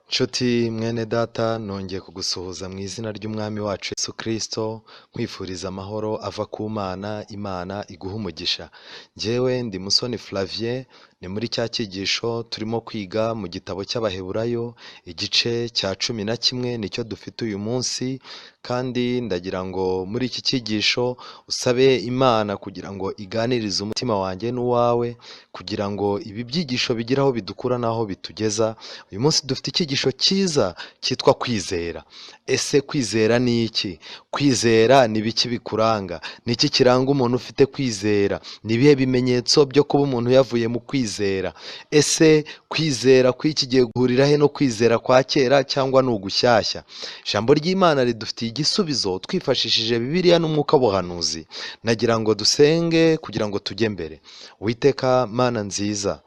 Nshuti mwene data nongeye kugusuhuza mu izina ry'umwami wacu Yesu Kristo nkwifuriza amahoro ava ku Mana, Imana iguha umugisha. Njyewe ndi Musoni Flavien, ni muri cya cyigisho turimo kwiga mu gitabo cy'Abaheburayo, igice cya 11 nicyo dufite uyu munsi, kandi ndagira ngo muri iki cyigisho usabe Imana kugira ngo iganirize umutima wanjye n'uwawe, kugira ngo ibi byigisho bigire aho bidukura n'aho bitugeza. Uyu munsi dufite icyigisho cyiza cyitwa kwizera. Ese kwizera ni iki? Kwizera ni biki bikuranga? Ni iki kiranga umuntu ufite kwizera? Ni ibihe bimenyetso byo kuba umuntu yavuye mu kwizera? Ese kwizera kw'iki gihe guhurira he no kwizera kwa kera, cyangwa ni ugushyashya? Ijambo ry'Imana ridufitiye igisubizo twifashishije Bibiliya n'umwuka w'ubuhanuzi. Nagira ngo dusenge kugira ngo tujye mbere. Uwiteka Mana nziza,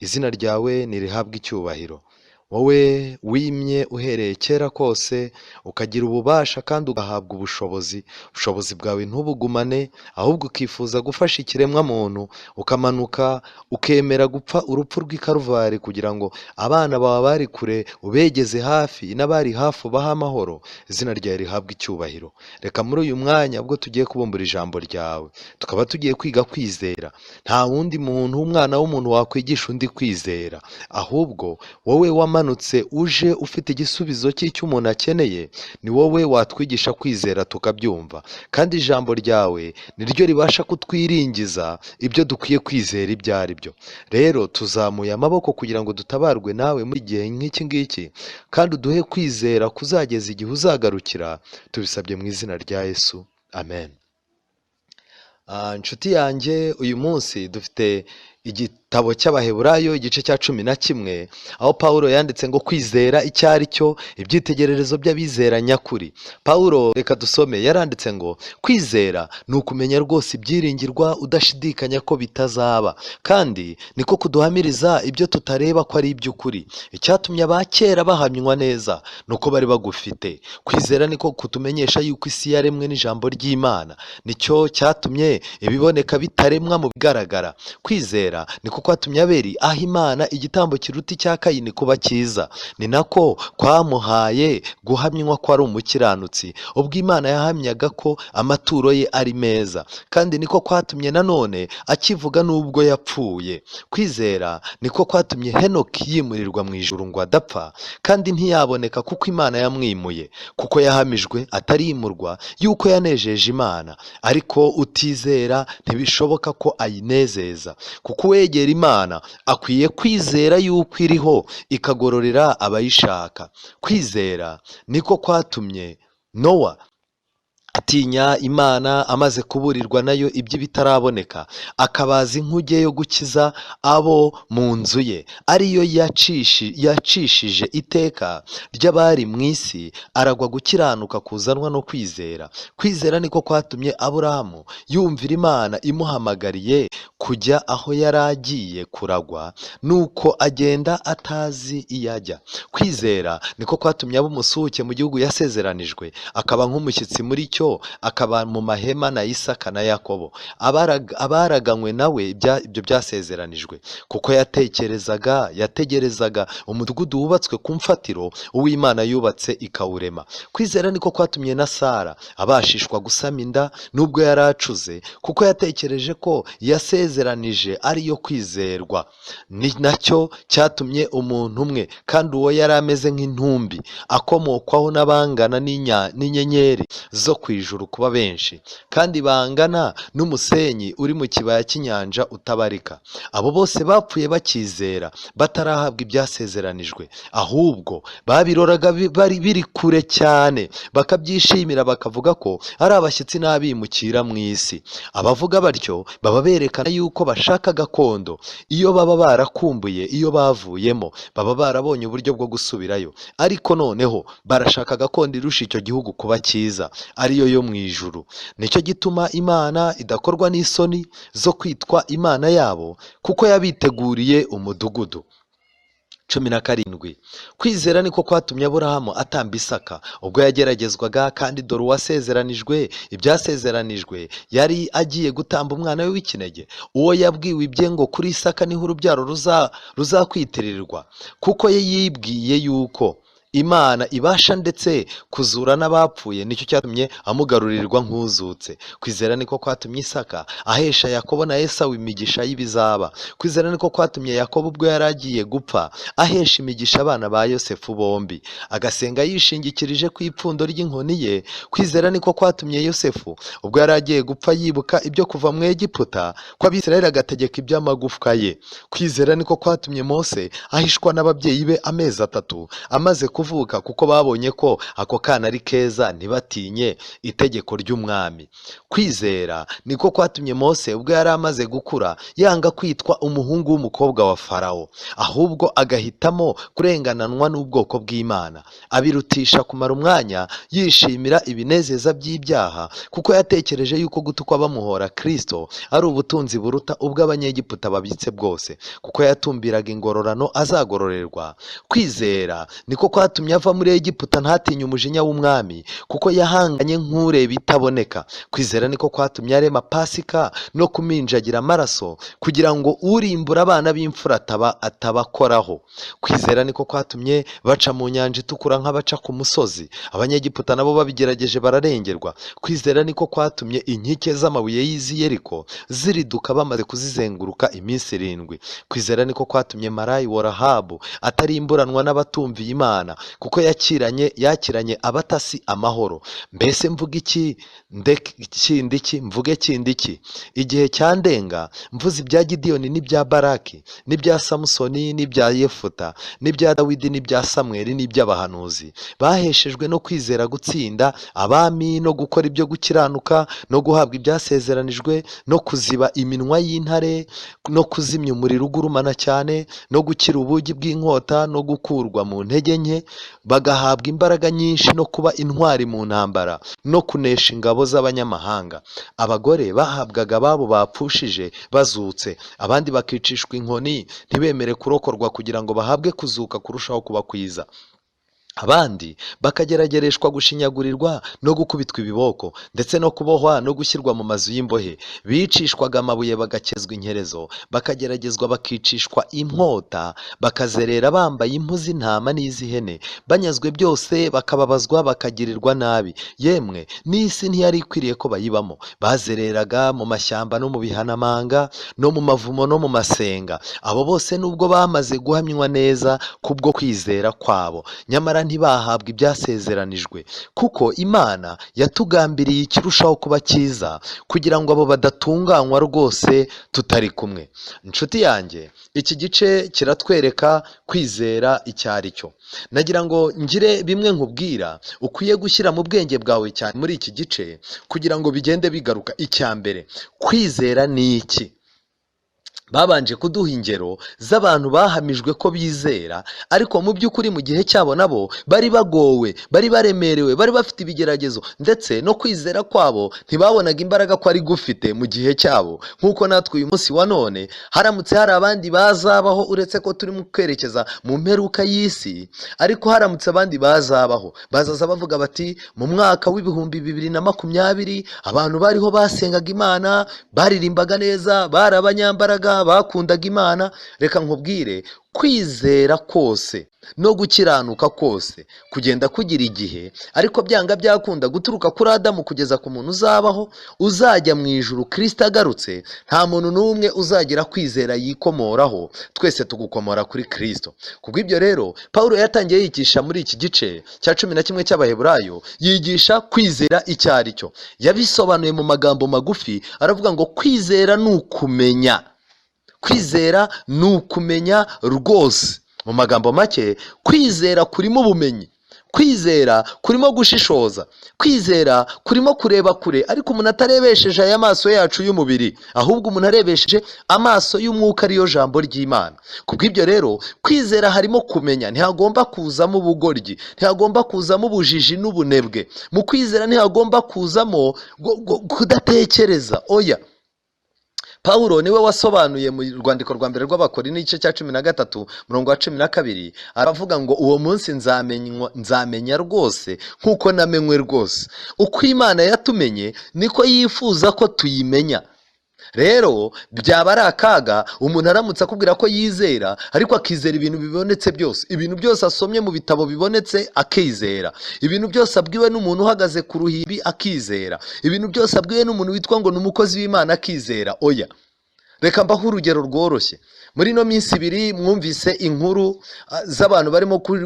izina ryawe nirihabwe icyubahiro. Wowe wimye uhereye kera kose, ukagira ububasha kandi ugahabwa ubushobozi bwawe ntubugumane, ahubwo ukifuza gufasha ikiremwa muntu, ukamanuka ukemera gupfa urupfu rw'i Karuvari kugira ngo abana bawe bari kure ubegeze hafi, n'abari hafi ubahe amahoro. Izina ryawe rihabwe icyubahiro. Reka muri uyu mwanya ubwo tugiye kubumbura ijambo ryawe, tukaba tugiye kwiga kwizera. Nta wundi muntu w'umwana w'umuntu wakwigisha undi kwizera, ahubwo wowe wamanutse uje ufite igisubizo cy'icyo umuntu akeneye, ni wowe watwigisha kwizera tukabyumva, kandi ijambo ryawe niryo ribasha kutwiringiza ibyo dukwiye kwizera ibyo ari byo. Rero tuzamuye amaboko kugira ngo dutabarwe nawe muri gihe nk'iki ngiki, kandi uduhe kwizera kuzageza igihe uzagarukira, tubisabye mu izina rya Yesu, amen. Nshuti yanjye, uyu munsi dufite igitabo cy'Abaheburayo igice cya 11, aho Pawulo yanditse ngo kwizera icyo ari cyo, ibyitegererezo by'abizera nyakuri. Pawulo, reka dusome, yaranditse ngo kwizera ni ukumenya rwose ibyiringirwa udashidikanya ko bitazaba, kandi niko kuduhamiriza ibyo tutareba ko ari iby'ukuri. Icyatumye abakera bahamywa neza nuko bari bagufite. Kwizera niko kutumenyesha yuko isi yaremwe n'ijambo ry'Imana, nicyo cyatumye ibiboneka bitaremwa mu bigaragara. Kwizera niko kwatumye Abeli aha Imana igitambo kiruta icya Kayini kuba cyiza, ni nako kwamuhaye guhamywa ko ari umukiranutsi, ubwo Imana yahamyaga ko amaturo ye ari meza, kandi niko kwatumye nanone akivuga n'ubwo yapfuye. Kwizera niko kwatumye Henoki yimurirwa mu ijuru ngo adapfa, kandi ntiyaboneka kuko Imana yamwimuye, kuko yahamijwe atarimurwa yuko yanejeje Imana. Ariko utizera ntibishoboka ko ayinezeza, kuko uwegera Imana akwiye kwizera yuko iriho ikagororera abayishaka. Kwizera niko kwatumye Nowa atinya Imana amaze kuburirwa nayo iby'ibitaraboneka, akabaza inkuge yo gukiza abo mu nzu ye, ariyo yacishije iteka ry'abari mu isi, aragwa gukiranuka kuzanwa no kwizera. Kwizera niko kwatumye Aburahamu yumvira Imana imuhamagariye kujya aho yari agiye kuragwa, nuko agenda atazi iyo ajya. Kwizera niko kwatumye aba umusuhuke mu gihugu yasezeranijwe, akaba nk'umushyitsi muri cyo, akaba mu mahema na Isaka na Yakobo, abaraganywe nawe ibyo byasezeranijwe, kuko yategerezaga umudugudu wubatswe ku mfatiro uw'Imana yubatse ikawurema. Kwizera niko kwatumye na Sara abashishwa gusama inda nubwo yari acuze, kuko yatekereje ko yasezeranije ariyo kwizerwa. Ni nacyo cyatumye umuntu umwe, kandi uwo yari ameze nk'intumbi, akomokwaho n'abangana n'inyenyeri zo ku ijuru kuba benshi, kandi bangana n'umusenyi uri mu kibaya cy'inyanja utabarika. Abo bose bapfuye bakizera, batarahabwa ibyasezeranijwe, ahubwo babiroraga bari biri kure cyane, bakabyishimira, bakavuga ko ari abashyitsi n'abimukira mu isi. Abavuga batyo baba berekana yuko bashaka gakondo. Iyo baba barakumbuye iyo bavuyemo, baba barabonye uburyo bwo gusubirayo, ariko noneho barashaka gakondo irusha icyo gihugu kuba cyiza, ariyo yo mu ijuru. Nicyo gituma Imana idakorwa n'isoni zo kwitwa Imana yabo, kuko yabiteguriye umudugudu. 17. Kwizera niko kwatumye Aburahamu atamba Isaka ubwo yageragezwaga, kandi dore uwasezeranijwe ibyasezeranijwe yari agiye gutamba umwana we w'ikinege. Uwo yabwiwe ibye ngo kuri Isaka niho urubyaro ruzakwitirirwa, kuko ye yibwiye yuko Imana ibasha ndetse kuzura n'abapfuye, nicyo cyatumye amugarurirwa nk'uzutse. Kwizera niko kwatumye Isaka ahesha Yakobo na Esawu imigisha y'ibizaba. Kwizera niko kwatumye Yakobo ubwo yari agiye gupfa ahesha imigisha abana ba Yosefu bombi, agasenga yishingikirije ku ipfundo ry'inkoni ye. Kwizera niko kwatumye Yosefu ubwo yari agiye gupfa yibuka ibyo kuva mu Egiputa ko Abisirayeli agategeka iby'amagufwa ye. Kwizera niko kwatumye Mose ahishwa n'ababyeyi be amezi 3 amaze kuvuka, kuko babonye ko ako kana ari keza ntibatinye itegeko ry'umwami. Kwizera niko kwatumye Mose ubwo yari amaze gukura yanga kwitwa umuhungu w'umukobwa wa Farawo, ahubwo agahitamo kurengananwa n'ubwoko bw'Imana, abirutisha kumara umwanya yishimira ibinezeza by'ibyaha, kuko yatekereje yuko gutukwa bamuhora Kristo ari ubutunzi buruta ubwo Abanyegiputa babitse bwose, kuko yatumbiraga ingororano azagororerwa. Kwizera niko kwatumye ava muri Egiputa ntatinye umujinya w'umwami, kuko yahanganye nk'ureba itaboneka. Kwizera niko kwatumye arema Pasika no kuminjagira amaraso, kugira ngo urimbura abana b'imfura atabakoraho. Kwizera niko kwatumye baca mu nyanja itukura nk'abaca ku musozi, Abanyegiputa nabo babigerageje bararengerwa. Kwizera niko kwatumye inkike z'amabuye y'iz'i Yeriko ziriduka bamaze kuzizenguruka iminsi 7. Kwizera niko kwatumye Marayi wa Rahabu atarimburanwa n'abatumviye Imana, kuko yakiranye abatasi amahoro. Mbese mvuge kindi iki? Igihe cyandenga mvuze ibya Gideyoni n'ibya Baraki n'ibya Samusoni n'ibya Yefuta n'ibya Dawidi n'ibya Samweli n'iby'abahanuzi, baheshejwe no kwizera gutsinda abami no gukora ibyo gukiranuka no guhabwa ibyasezeranijwe no kuziba iminwa y'intare no kuzimya umuriro ugurumana cyane no gukira ubugi bw'inkota no gukurwa mu ntege nke, bagahabwa imbaraga nyinshi no kuba intwari mu ntambara no kunesha ingabo z'abanyamahanga. Abagore bahabwaga ababo bapfushije bazutse, abandi bakicishwa inkoni ntibemere kurokorwa kugira ngo bahabwe kuzuka kurushaho kuba kwiza. Abandi bakageragereshwa gushinyagurirwa no gukubitwa ibiboko, ndetse no kubohwa no gushyirwa mu mazu y'imbohe. Bicishwaga amabuye bagakezwa inkerezo, bakageragezwa bakicishwa inkota, bakazerera bambaye impu z'intama n'iz'ihene, banyazwe byose bakababazwa bakagirirwa nabi. Yemwe n'isi ntiyari ikwiriye ko bayibamo. Bazereraga mu mashyamba no mu bihanamanga no mu mavumo no mu masenga. Abo bose nubwo bamaze guhamywa neza kubwo kwizera kwabo, nyamara ntibahabwa ibyasezeranijwe, kuko Imana yatugambiriye ikirushaho kuba cyiza, kugira ngo abo badatunganywa rwose tutari kumwe. Inshuti yanjye, iki gice kiratwereka kwizera icyo ari cyo. Nagira ngo ngire bimwe nkubwira ukwiye gushyira mu bwenge bwawe cyane muri iki gice, kugira ngo bigende bigaruka. Icya mbere, kwizera ni iki? Babanje kuduha ingero z'abantu bahamijwe ko bizera, ariko mu by'ukuri mu gihe cyabo nabo bari bagowe, bari baremerewe, bari bafite ibigeragezo, ndetse no kwizera kwabo ntibabonaga imbaraga ko ari gufite mu gihe cyabo. Nk'uko natwe uyu munsi wa none haramutse hari abandi bazabaho, uretse ko turi mu kwerekeza mu mperuka y'isi, ariko haramutse abandi bazabaho, bazaza bavuga bati mu mwaka w'ibihumbi 2020 abantu bariho basengaga Imana, baririmbaga neza, bari abanyambaraga, bakundaga Imana. Reka nkubwire, kwizera kose no gukiranuka kose kugenda kugira igihe, ariko byanga byakunda guturuka kuri Adamu kugeza ku muntu uzabaho uzajya mu ijuru Kristo agarutse. Nta muntu n'umwe uzagira kwizera yikomoraho, twese tugukomora kuri Kristo. Kubw'ibyo rero Pawulo yatangiye yigisha muri iki gice cya 11 cy'Abaheburayo, yigisha kwizera icyo ari cyo. Yabisobanuye mu magambo magufi, aravuga ngo kwizera ni ukumenya. Kwizera ni ukumenya rwose. Mu magambo make, kwizera kurimo ubumenyi, kwizera kurimo gushishoza, kwizera kurimo kureba kure, ariko umuntu atarebesheje aya maso yacu y'umubiri, ahubwo umuntu arebesheje amaso y'umwuka, ariyo jambo ry'Imana. Kubw'ibyo rero kwizera harimo kumenya, ntihagomba kuzamo ubugoryi, ntihagomba kuzamo ubujiji n'ubunebwe. Mu kwizera ntihagomba kuzamo kudatekereza, oya. Pawulo niwe wasobanuye mu rwandiko rwa mbere rw'Abakorinto igice cya 13 umurongo wa 12 aravuga ngo uwo munsi nzamenya rwose nk'uko namenywe rwose. Uko Imana yatumenye niko yifuza ko tuyimenya. Rero byaba ari akaga umuntu aramutse akubwira ko yizera ariko akizera ibintu bibonetse byose, ibintu byose asomye mu bitabo bibonetse akizera, ibintu byose abwiwe n'umuntu uhagaze ku ruhimbi akizera, ibintu byose abwiwe n'umuntu witwa ngo ni umukozi w'Imana akizera. Oya, reka mbaho urugero rworoshye. Muri no minsi ibiri mwumvise inkuru z'abantu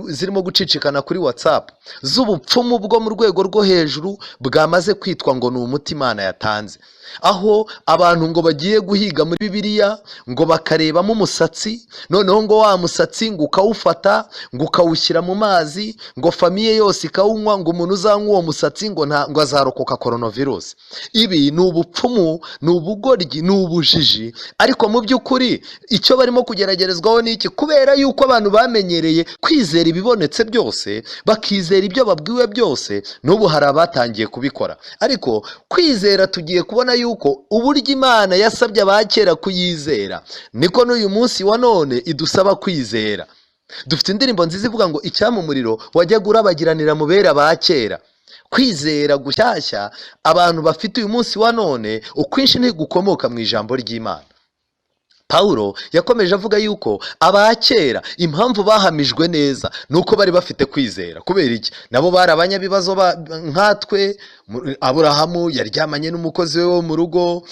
zirimo gucicikana kuri WhatsApp z'ubupfumu bwo mu rwego rwo hejuru bwamaze kwitwa ngo ni umuti Imana yatanze, aho abantu ngo bagiye guhiga muri Bibiliya ngo bakarebamo umusatsi, noneho ngo wa musatsi ngo ukawufata ngo ukawushyira mu mazi ngo famiye yose ikawunywa, ngo umuntu uzanywa uwo musatsi ngo azarokoka coronavirus. Ibi ni ubupfumu, ni ubugoryi, ni ubujiji. Ariko mu by'ukuri icyo barimo kugeragerezwaho ni iki? Kubera yuko abantu bamenyereye kwizera ibibonetse byose, bakizera ibyo babwiwe byose, n'ubu hari abatangiye kubikora. Ariko kwizera tugiye kubona yuko uburyo Imana yasabye abakera kuyizera niko n'uyu munsi wa none idusaba kwizera. Dufite indirimbo nziza ivuga ngo icyama umuriro wajyaga urabagiranira mu bera abakera. Kwizera gushyashya abantu bafite uyu munsi wa none ukwinshi ntigukomoka mu ijambo ry'Imana. Pawulo yakomeje avuga yuko abakera impamvu bahamijwe neza nuko bari bafite kwizera. Kubera iki? Nabo bari abanyabibazo nkatwe. Aburahamu yaryamanye n'umukozi we wo mu rugo,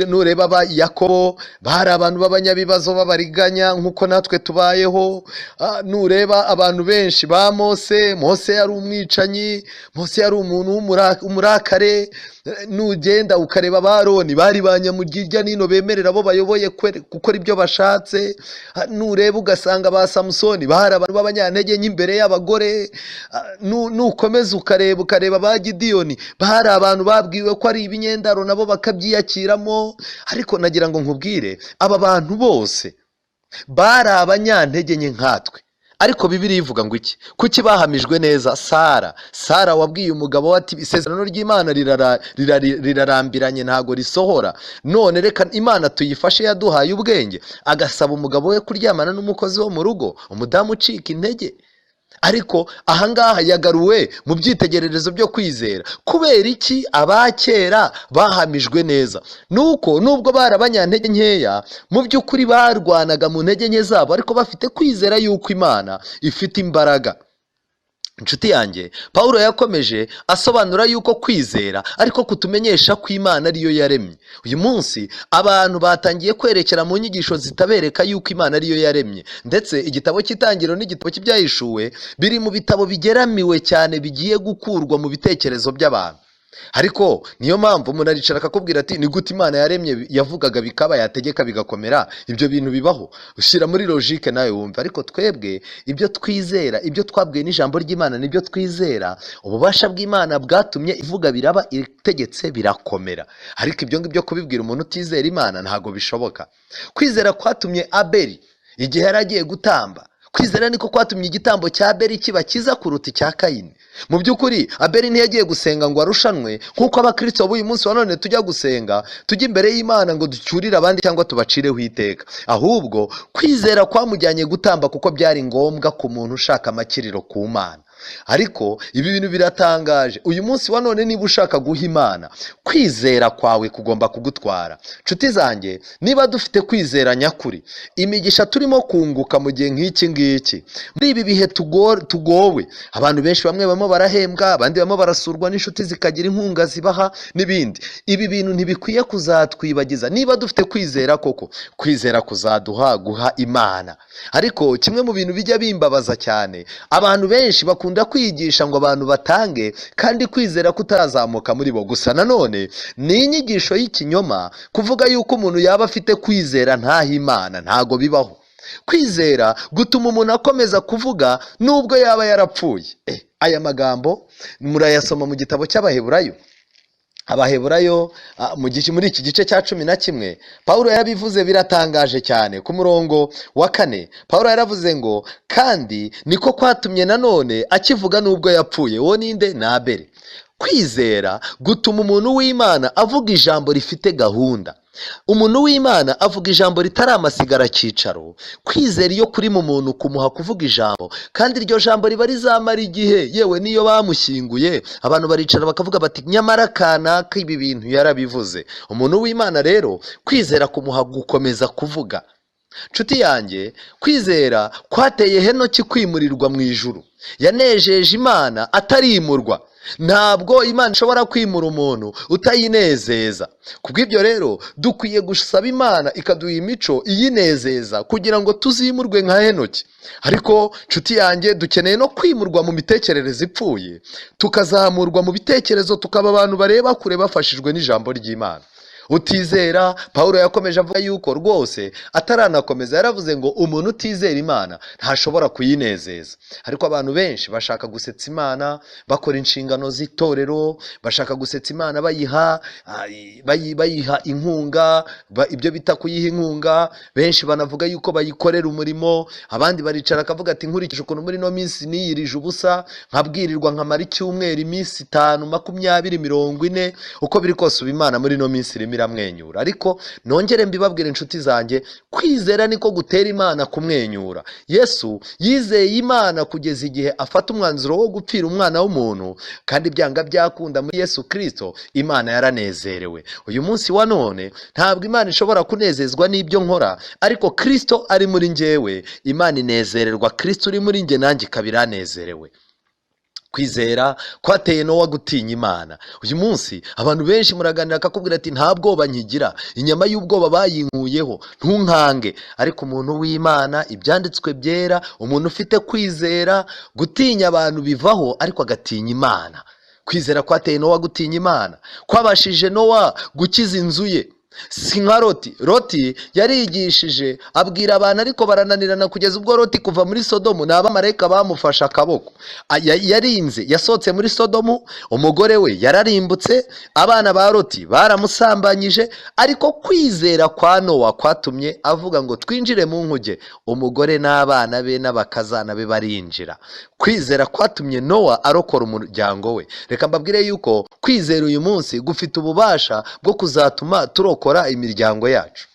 nureba Yakobo bari abantu b'abanyabibazo b'abariganya nk'uko natwe tubayeho. Nureba abantu benshi ba Mose yari umwicanyi, Mose yari umuntu w'umurakare. Nugenda ukareba Baroni bari banyamurya nino bemerera abo bayoboye gukora ibyo bashatse. Nureba ugasanga ba Samusoni bari abantu b'abanyantege nk'imbere y'abagore. Nukomeza ukareba ba Gidiyoni bari abantu babwiwe ko ari ibinyendaro nabo bakabyiyakiramo. Ariko nagira ngo nkubwire, aba bantu bose bari abanyantege nke nkatwe. Ariko Bibiliya ivuga ngo iki? Kuki bahamijwe neza? Sara wabwiye umugabo we ati isezerano ry'Imana rirarambiranye ntago risohora, none reka Imana tuyifashe, yaduhaye ubwenge. Agasaba umugabo we kuryamana n'umukozi wo mu rugo, umudamu ucika intege. Ariko ahangaha yagaruwe mu byitegererezo byo kwizera. Kubera iki abakera bahamijwe neza? Nuko nubwo bari abanyantege nkeya, mu by'ukuri barwanaga mu ntege nke zabo, ariko bafite kwizera yuko Imana ifite imbaraga. Inshuti yanjye, Pawulo yakomeje asobanura yuko kwizera ariko kutumenyesha ko Imana ariyo yaremye. Uyu munsi abantu batangiye kwerekera mu nyigisho zitabereka yuko Imana ariyo yaremye, ndetse igitabo cy'Itangiriro n'igitabo cy'Ibyahishuwe biri mu bitabo bigeramiwe cyane bigiye gukurwa mu bitekerezo by'abantu. Ariko niyo mpamvu umuntu aricara akakubwira ati ni gute Imana yaremye, yavugaga bikaba, yategeka bigakomera. Ibyo bintu bibaho, ushyira muri logique nawe wumva. Ariko twebwe ibyo twizera, ibyo twabwiwe n'ijambo ry'Imana nibyo twizera. Ububasha bw'Imana bwatumye ivuga biraba, itegetse birakomera. Ariko ibyo ngibyo kubibwira umuntu utizera Imana ntago bishoboka. Kwizera kwatumye Abeli igihe yari agiye gutamba, kwizera niko kwatumye igitambo cya Abeli kiba cyiza kuruta icya Kayini. Mu by'ukuri Abeli ntiyagiye gusenga ngo arushanwe nk'uko abakristo b'uyu munsi wa none tujya gusenga, tujya imbere y'Imana ngo ducyurire abandi cyangwa tubacireho iteka. Ahubwo kwizera kwamujyanye gutamba kuko byari ngombwa ku muntu ushaka amakiriro ku Mana. Ariko ibi bintu biratangaje. Uyu munsi wa none niba ushaka guha Imana, kwizera kwawe kugomba kugutwara. Nshuti zanjye, niba dufite kwizera nyakuri, imigisha turimo kunguka mu gihe nk'iki ngiki, muri ibi bihe tugowe, abantu benshi bamwe bamo barahembwa, abandi bamo barasurwa n'inshuti zikagira inkunga zibaha n'ibindi. Ibi bintu ntibikwiye kuzatwibagiza. Niba dufite kwizera koko, kwizera kuzaduha guha Imana. Ariko kimwe mu bintu bijya bimbabaza cyane, abantu benshi bakunda kwigisha ngo abantu batange kandi kwizera kutarazamuka muri bo. Gusa nanone ni inyigisho y'ikinyoma kuvuga yuko umuntu yaba afite kwizera ntaha Imana. Ntago bibaho. Kwizera gutuma umuntu akomeza kuvuga nubwo yaba yarapfuye. Aya magambo murayasoma mu gitabo cy'Abaheburayo. Abaheburayo muri iki gice cya 11 Pawulo yabivuze biratangaje cyane. Ku murongo wa 4 Pawulo yaravuze ngo kandi niko kwatumye nanone akivuga nubwo yapfuye. Uwo ninde? Ni Abeli. Kwizera gutuma umuntu w'Imana avuga ijambo rifite gahunda. umuntu w'Imana avuga ijambo ritari amasigara cyicaro. Kwizera iyo kuri mu muntu kumuha kuvuga ijambo, kandi iryo jambo riba rizamara igihe. Yewe niyo bamushyinguye abantu baricara bakavuga bati nyamara kanaka ibi bintu yarabivuze. Umuntu w'Imana rero kwizera kumuha gukomeza kuvuga. Nshuti yanjye, kwizera kwateye Henoki kwimurirwa mu ijuru. Yanejeje Imana atarimurwa. Ntabwo Imana ishobora kwimura umuntu utayinezeza. Kubw'ibyo rero dukwiye gusaba Imana ikaduha imico iyinezeza kugira ngo tuzimurwe nka Henoki. Ariko nshuti yanjye, dukeneye no kwimurwa mu mitekerereze ipfuye, tukazamurwa mu bitekerezo, tukaba abantu bareba kure bafashijwe n'ijambo ry'Imana. Utizera, Pawulo yakomeje avuga yuko rwose ataranakomeza yaravuze ngo umuntu utizera Imana ntashobora kuyinezeza. Ariko abantu benshi bashaka gusetsa Imana bakora inshingano z'itorero, bashaka gusetsa Imana bayiha inkunga, ibyo bita kuyiha inkunga. Benshi banavuga yuko bayikorera umurimo. Abandi baricara akavuga ati nkurikije ukuntu muri no minsi niyirije ubusa, nkabwirirwa nkamara icyumweru, iminsi 5, 20, 40, uko biri kose ubu Imana muri no minsi iramwenyura. Ariko nongere mbibabwire inshuti zanjye, kwizera niko gutera Imana kumwenyura. Yesu yizeye Imana kugeza igihe afata umwanzuro wo gupfira umwana w'umuntu, kandi byanga byakunda muri Yesu Kristo Imana yaranezerewe. Uyu munsi wa none ntabwo Imana ishobora kunezezwa n'ibyo nkora, ariko Kristo ari muri njyewe Imana inezererwa. Kristo uri muri njye nanjye ikabiranezerewe. Kwizera kwateye Nowa gutinya Imana. Uyu munsi abantu benshi muraganira akakubwira ati nta bwoba nkigira, inyama y'ubwoba bayinkuyeho, ntunkange. Ariko umuntu w'Imana, ibyanditswe byera, umuntu ufite kwizera, gutinya abantu bivaho, ariko agatinya Imana. Kwizera kwateye Nowa gutinya Imana, kwabashije Nowa gukiza inzu ye. Si nka Loti yarigishije abwira abantu, ariko barananirana kugeza ubwo Loti kuva muri Sodomu n'abamarayika bamufashe akaboko. Yarinze, yasohotse muri Sodomu, umugore we yararimbutse, abana ba Loti baramusambanyije. Ariko kwizera kwa Nowa kwatumye avuga ngo twinjire mu nkuge, umugore n'abana be n'abakazana be barinjira. Kwizera kwatumye Nowa arokora umuryango we. Reka mbabwire yuko kwizera uyu munsi gufite ububasha bwo kuzatuma turokora imiryango yacu.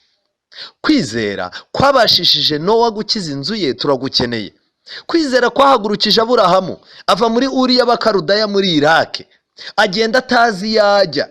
Kwizera kwabashishije Nowa gukiza inzu ye, turagukeneye. Kwizera kwahagurukije Aburahamu ava muri Uri y'Abakarudaya muri Iraki, agenda atazi yajya.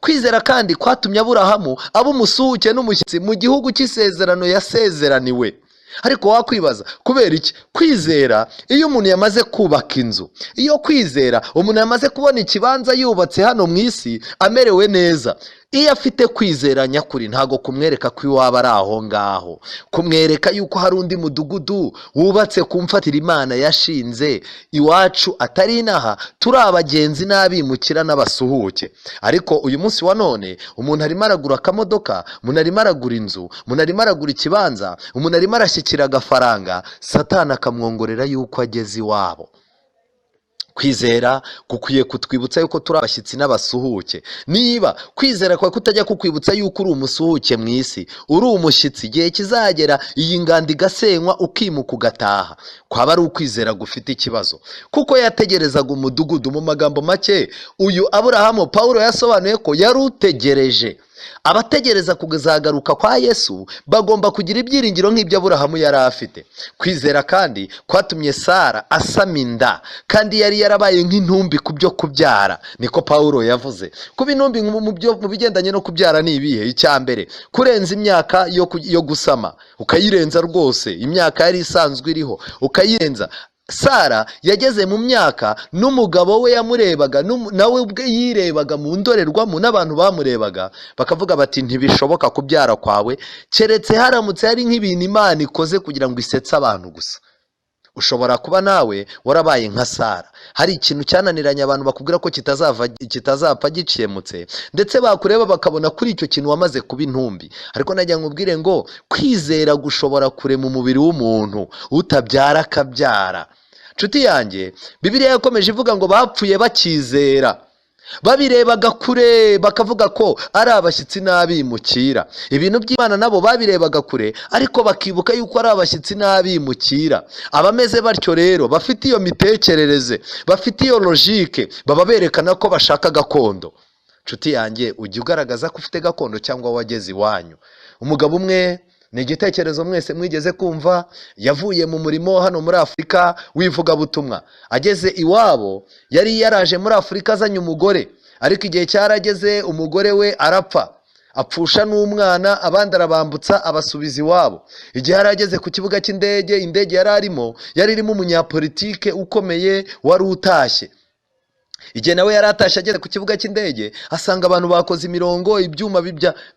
Kwizera kandi kwatumye Aburahamu aba umusuhuke n'umushyitsi mu gihugu cy'isezerano yasezeraniwe. Ariko wakwibaza kubera iki? Kwizera iyo umuntu yamaze kubaka inzu, iyo kwizera umuntu yamaze kubona ikibanza yubatse hano mu isi amerewe neza, iyo afite kwizera nyakuri ntago kumwereka ko iwaba ari aho ngaho, kumwereka yuko hari undi mudugudu wubatse ku mfatira Imana yashinze. Iwacu atari inaha, turi abagenzi n'abimukira n'abasuhuke. Ariko uyu munsi wa none umuntu arimo aragura akamodoka, umuntu arimo aragura inzu, umuntu arimo aragura ikibanza, umuntu arimo arashyikira agafaranga, Satani akamwongorera yuko ageze iwabo. Kwizera kukwiye kutwibutsa yuko turi abashyitsi n'abasuhuke. Niba kwizera kwawe kutajya kukwibutsa yuko uri umusuhuke mu isi, uri umushyitsi, igihe kizagera iyi nganda igasenywa ukimuka ugataha, kwaba ari ukwizera gufite ikibazo. Kuko yategerezaga umudugudu. Mu magambo make, uyu Aburahamu Pawulo yasobanuye ko yari utegereje. Abategereza kuzagaruka kwa Yesu bagomba kugira ibyiringiro nk'ibyo Aburahamu yari afite. Kwizera kandi kwatumye Sara asama inda, kandi yari yarabaye nk'intumbi ku byo kubyara. Niko Pawulo yavuze. Kuba intumbi mu bigendanye no kubyara ni ibihe? Icya mbere, kurenza imyaka yo gusama, ukayirenza rwose. Imyaka yari isanzwe iriho ukayirenza. Sara yageze mu myaka n'umugabo we yamurebaga, nawe ubwe yirebaga mu ndorerwamo, n'abantu bamurebaga bakavuga bati ntibishoboka kubyara kwawe, keretse haramutse hari nk'ibintu Imana ikoze kugira ngo isetse abantu gusa. Ushobora kuba nawe warabaye nka Sara, hari ikintu cyananiranye abantu bakubwira ko kitazapfa gicemutse, ndetse bakureba bakabona kuri icyo kintu wamaze kuba intumbi. Ariko najya nkubwire ngo kwizera gushobora kurema umubiri w'umuntu utabyara akabyara. Nshuti yanjye, Bibiliya yakomeje ivuga ngo bapfuye bakizera, babirebaga kure bakavuga ko ari abashyitsi n'abimukira. Ibintu by'Imana nabo babirebaga kure, ariko bakibuka yuko ari abashyitsi n'abimukira. Abameze batyo rero bafite iyo mitekerereze, bafite iyo logike, baba berekana ko bashaka gakondo. nshuti yanjye ujya ugaragaza ko ufite gakondo cyangwa wageze iwanyu. Umugabo umwe, ni igitekerezo mwese mwigeze kumva, yavuye mu murimo hano muri Afurika w'ivugabutumwa, ageze iwabo yari yaraje muri Afurika azanye umugore, ariko igihe cyarageze umugore we arapfa, apfusha n'umwana, abandi arabambutsa abasubiza iwabo. Igihe yarageze ku kibuga cy'indege, indege yari irimo umunyapolitike ukomeye wari utashye. Igihe nawe yari atashye ageze ku kibuga cy'indege, asanga abantu bakoze imirongo, ibyuma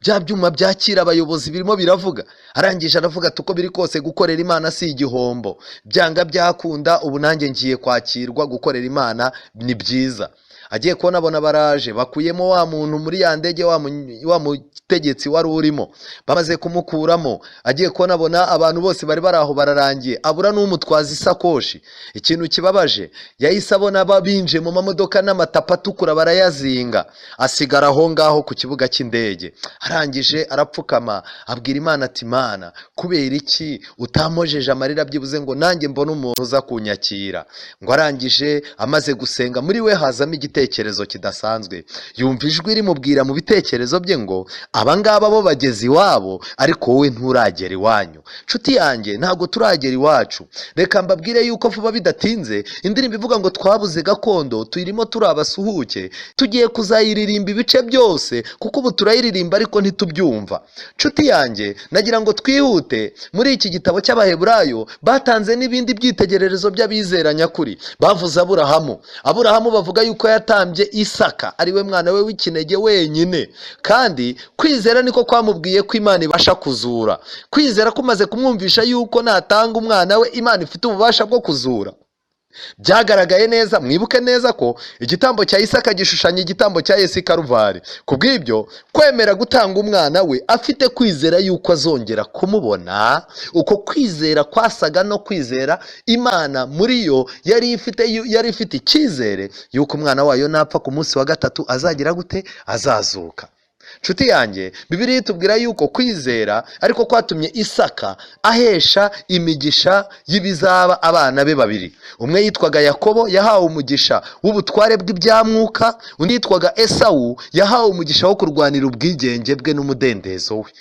bya byuma byakira abayobozi birimo biravuga. Arangije aravuga ati uko biri kose gukorera Imana si igihombo, byanga byakunda ubu nanjye ngiye kwakirwa, gukorera Imana ni byiza. Agiye kubona abona baraje, bakuyemo wa muntu muri ya ndege, wa mutegetsi wari urimo, bamaze kumukuramo. Agiye kubona abona abantu bose bari baraho bararangiye, abura n'umutwaza isakoshi. Ikintu kibabaje, yahise abona babinje mu mamodoka n'amatapa atukura barayazinga, asigara aho ngaho ku kibuga cy'indege. Arangije arapfukama abwira Imana ati Mana, kubera iki utamojeje amarira byibuze ngo nanjye mbone umuntu uza kunyakira? Ngo arangije amaze gusenga, muri we hazamo igitekerezo kidasanzwe. Yumva ijwi rimubwira mu bitekerezo bye ngo abangaba bo bageze iwabo, ariko wowe nturagera iwanyu. Nshuti yanjye, ntabwo turagera iwacu. Reka mbabwire yuko vuba bidatinze indirimbo ivuga ngo twabuze gakondo tuyirimo turi abasuhuke, tugiye kuzayiririmba ibice byose, kuko ubu turayiririmba ariko ntitubyumva. Nshuti yanjye, nagira ngo twihute. Muri iki gitabo cy'Abaheburayo batanze n'ibindi byitegererezo by'abizera nyakuri. Bavuze Aburahamu bavuga yuko yatambye Isaka ari we mwana we w'ikinege wenyine, kandi kwizera niko kwamubwiye ko Imana ibasha kuzura. Kwizera kumaze kumwumvisha yuko natanga umwana we Imana ifite ububasha bwo kuzura. Byagaragaye neza, mwibuke neza ko igitambo cya Isaka gishushanya igitambo cya Yesu i Karuvari. Kubw'ibyo kwemera gutanga umwana we afite kwizera yuko azongera kumubona, uko kwizera kwasaga no kwizera Imana muri yo yari ifite icyizere yuko umwana wayo napfa ku munsi wa gatatu azagira gute? Azazuka. Nshuti yanjye, Bibiliya itubwira yuko kwizera ariko kwatumye Isaka ahesha imigisha y'ibizaba abana be babiri. Umwe yitwaga Yakobo, yahawe umugisha w'ubutware bw'ibyamwuka, undi yitwaga Esawu, yahawe umugisha wo kurwanira ubwigenge bwe n'umudendezo we.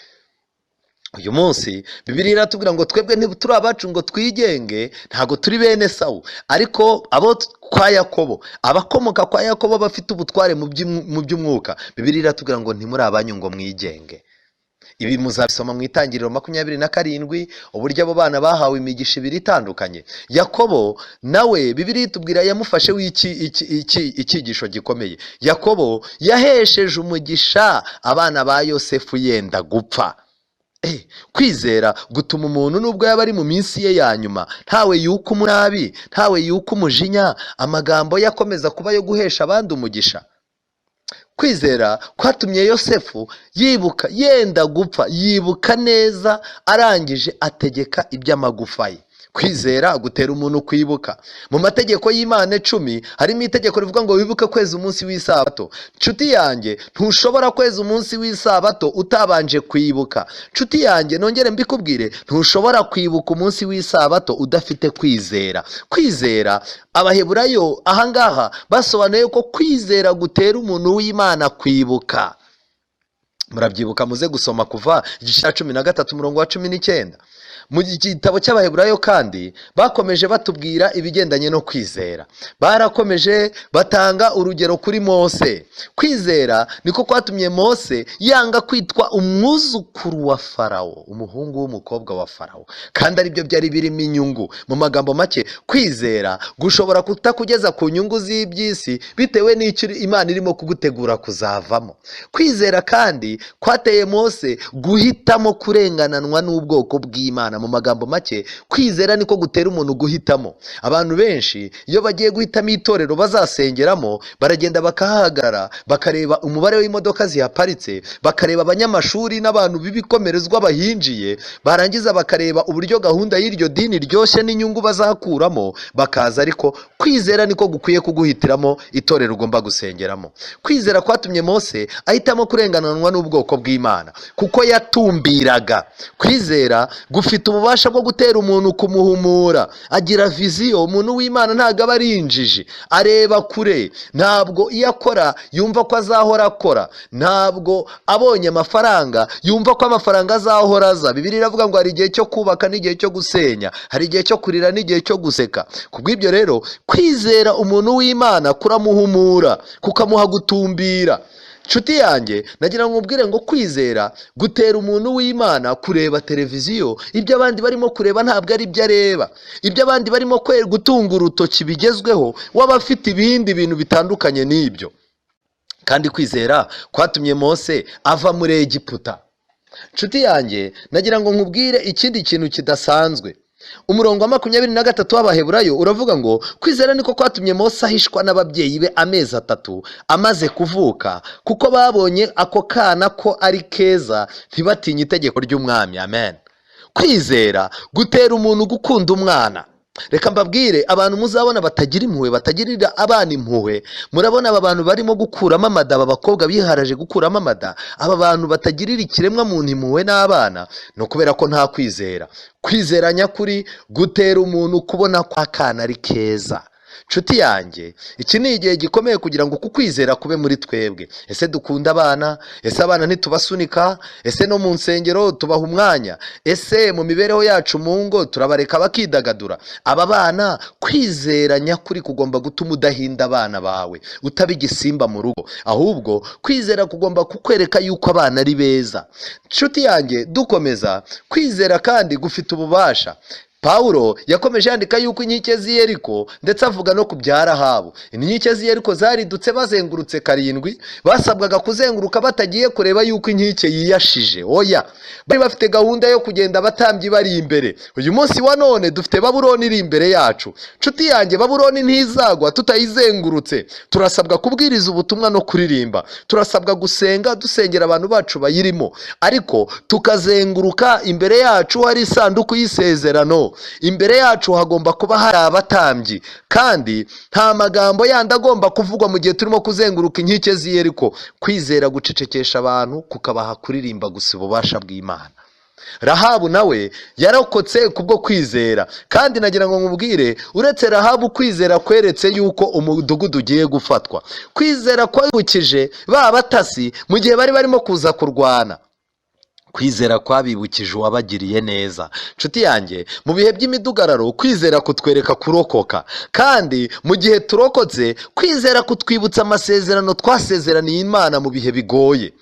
Uyu munsi Bibiliya iratubwira ngo twebwe ntituri abacu ngo twigenge, ntago turi bene Esawu, ariko abo kwa Yakobo, abakomoka kwa Yakobo bafite ubutware mu by'umwuka. Bibiliya iratubwira ngo ntimuri abanyu ngo mwigenge. Ibi muzabisoma mu Itangiriro 27, uburyo abo bana bahawe imigisha ibiri itandukanye. Yakobo nawe Bibiliya itubwira yamufashe icyigisho gikomeye. Yakobo yahesheje umugisha abana ba Yosefu yenda gupfa. Kwizera gutuma umuntu nubwo yaba ari mu minsi ye ya nyuma ntawe yuka umunabi, ntawe yuka umujinya, amagambo yakomeza kuba yo guhesha abandi umugisha. Kwizera kwatumye Yosefu yibuka yenda gupfa, yibuka neza, arangije ategeka iby'amagufa ye. Kwizera gutera umuntu kwibuka. Mu mategeko y'Imana 10 harimo itegeko rivuga ngo wibuke kweza umunsi w'isabato. Nshuti yanjye, ntushobora kweza umunsi w'isabato utabanje kwibuka. Nshuti yanjye, nongere mbikubwire, ntushobora kwibuka umunsi w'isabato udafite kwizera. Kwizera, Abaheburayo ahangaha basobanuye ko kwizera gutera umuntu w'Imana kwibuka. Murabyibuka, muze gusoma kuva igice cya 13 umurongo wa 19. Mu gitabo cy'Abaheburayo kandi bakomeje batubwira ibigendanye no kwizera. Barakomeje batanga urugero kuri Mose. Kwizera niko kwatumye Mose yanga kwitwa umwuzukuru wa Farawo, umuhungu w'umukobwa wa Farawo, kandi aribyo byari birimo inyungu. Mu magambo make, kwizera gushobora kutakugeza ku nyungu z'iby'isi bitewe n'icyo Imana irimo kugutegura kuzavamo. Kwizera kandi kwateye Mose guhitamo kurengananwa n'ubwoko bw'Imana. Mu magambo make, kwizera niko gutera umuntu guhitamo. Abantu benshi iyo bagiye guhitamo itorero bazasengeramo, baragenda bakahahagarara, bakareba umubare w'imodoka zihaparitse, bakareba abanyamashuri n'abantu b'ibikomerezwa bahinjiye, barangiza bakareba uburyo gahunda y'iryo dini ryoshye n'inyungu bazakuramo, bakaza. Ariko kwizera niko gukwiye kuguhitiramo itorero ugomba gusengeramo. Kwizera kwatumye Mose ahitamo kurengananwa n'ubwoko bw'ubwoko bw'Imana kuko yatumbiraga. Kwizera gufite ububasha bwo gutera umuntu kumuhumura, agira viziyo. Umuntu w'Imana ntabwo aba ari injiji, areba kure. Ntabwo iyo akora yumva ko azahora akora, ntabwo abonye amafaranga yumva ko amafaranga azahora aza. Bibiliya iravuga ngo hari igihe cyo kubaka n'igihe cyo gusenya, hari igihe cyo kurira n'igihe cyo guseka. Kubw'ibyo rero kwizera umuntu w'Imana kuramuhumura, kukamuha gutumbira. Nshuti yanjye, nagira ngo nkubwire ngo kwizera gutera umuntu w'Imana kureba televiziyo. Ibyo abandi barimo kureba ntabwo ari byo areba. Ibyo abandi barimo gutunga urutoki bigezweho, waba afite ibindi bintu bitandukanye n'ibyo. Kandi kwizera kwatumye Mose ava muri Egiputa. Nshuti yanjye, nagira ngo nkubwire ikindi kintu kidasanzwe. Umurongo wa 23 w'Abaheburayo uravuga ngo kwizera niko kwatumye Mose ahishwa n'ababyeyi be amezi 3 amaze kuvuka, kuko babonye ako kana ko ari keza ntibatinye itegeko ry'umwami. Amen. Kwizera gutera umuntu gukunda umwana. Reka mbabwire, abantu muzabona batagira impuhwe, batagirira abana impuhwe, murabona aba bantu barimo gukuramo amada, aba bakobwa biharaje gukuramo amada, aba bantu batagirira ikiremwa muntu impuhwe n'abana, no kubera ko nta kwizera. Kwizera nyakuri gutera umuntu kubona ko akana ari keza. Nshuti yanjye, iki ni igihe gikomeye kugira ngo kukwizera kube muri twebwe. Ese dukunda abana? Ese abana ntitubasunika? Ese no mu nsengero tubaha umwanya? Ese mu mibereho yacu mu ngo turabareka bakidagadura? Aba bana, kwizera nyakuri kugomba gutuma udahinda abana bawe, utaba igisimba mu rugo, ahubwo kwizera kugomba kukwereka yuko abana ari beza. Nshuti yanjye, dukomeza, kwizera kandi gufite ububasha. Pawulo yakomeje yandika yuko inkike z'i Yeriko, ndetse avuga no ku bya Rahabu. Inkike z'i Yeriko zaridutse bazengurutse 7, basabwaga kuzenguruka batagiye kureba yuko inkike yiyashije. Oya, bari bafite gahunda yo kugenda abatambyi bari imbere. Uyu munsi wa none dufite Babuloni iri imbere yacu. Nshuti yanjye, Babuloni ntizagwa tutayizengurutse. Turasabwa kubwiriza ubutumwa no kuririmba, turasabwa gusenga, dusengera abantu bacu bayirimo, ariko tukazenguruka. Imbere yacu hari isanduku y'isezerano, imbere yacu hagomba kuba hari abatambyi, kandi nta magambo yandi agomba kuvugwa mu gihe turimo kuzenguruka inkike z'i Yeriko. Kwizera gucecekesha abantu, kukabaha kuririmba gusa ububasha bw'Imana. Rahabu nawe yarokotse kubwo kwizera, kandi nagira ngo nkubwire, uretse Rahabu kwizera kweretse yuko umudugudu ugiye gufatwa. Kwizera kwibukije ba batasi mu gihe bari barimo kuza kurwana. Kwizera kwabibukije uwabagiriye neza. Nshuti yanjye, mu bihe by'imidugararo kwizera kutwereka kurokoka, kandi mu gihe turokotse kwizera kutwibutsa amasezerano twasezeraniye Imana mu bihe bigoye.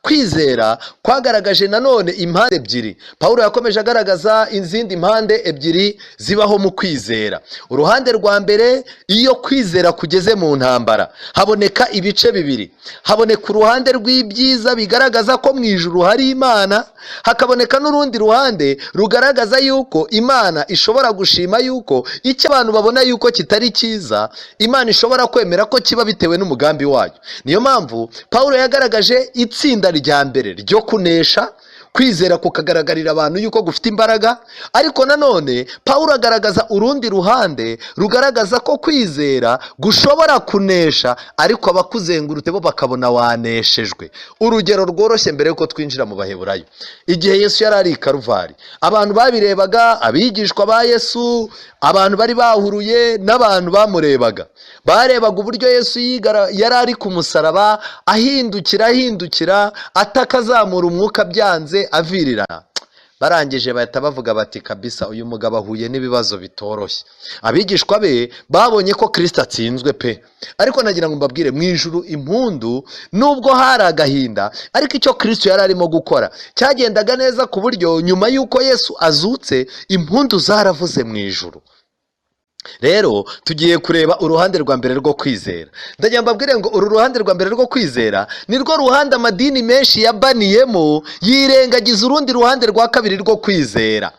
Kwizera kwagaragaje nanone impande ebyiri. Pawulo yakomeje agaragaza izindi impande ebyiri zibaho mu kwizera. Uruhande rwa mbere, iyo kwizera kugeze mu ntambara, haboneka ibice bibiri. Haboneka uruhande rw'ibyiza bigaragaza ko mu ijuru hari Imana, hakaboneka n'urundi ruhande rugaragaza yuko Imana ishobora gushima yuko icyo abantu babona yuko kitari cyiza, Imana ishobora kwemera ko kiba bitewe n'umugambi wayo. Niyo mpamvu Pawulo yagaragaje itsinda rya mbere ryo kunesha. Kwizera kukagaragarira abantu yuko gufite imbaraga, ariko nanone Pawulo agaragaza urundi ruhande rugaragaza ko kwizera gushobora kunesha, ariko abakuzengurutse bo bakabona waneshejwe. Urugero rworoshye mbere yuko twinjira mu Baheburayo, igihe Yesu yari ari i Karuvari, abantu babirebaga, abigishwa ba Yesu, abantu bari bahuruye n'abantu bamurebaga, barebaga uburyo Yesu yari ari ku musaraba, ahindukira atakazamura umwuka byanze avirirana. Barangije bahita bavuga bati kabisa uyu mugabo ahuye n'ibibazo bitoroshye. Abigishwa be babonye ko Kristo atsinzwe pe. Ariko nagira ngo mbabwire, mu ijuru impundu nubwo hari agahinda, ariko icyo Kristo yari arimo gukora cyagendaga neza, ku buryo nyuma y'uko Yesu azutse impundu zaravuze mu ijuru. Rero tugiye kureba uruhande rwa mbere rwo kwizera. Ndagira mbabwire ngo uru ruhande rwa mbere rwo kwizera nirwo ruhande amadini menshi yabaniyemo, yirengagiza urundi ruhande rwa kabiri rwo kwizera.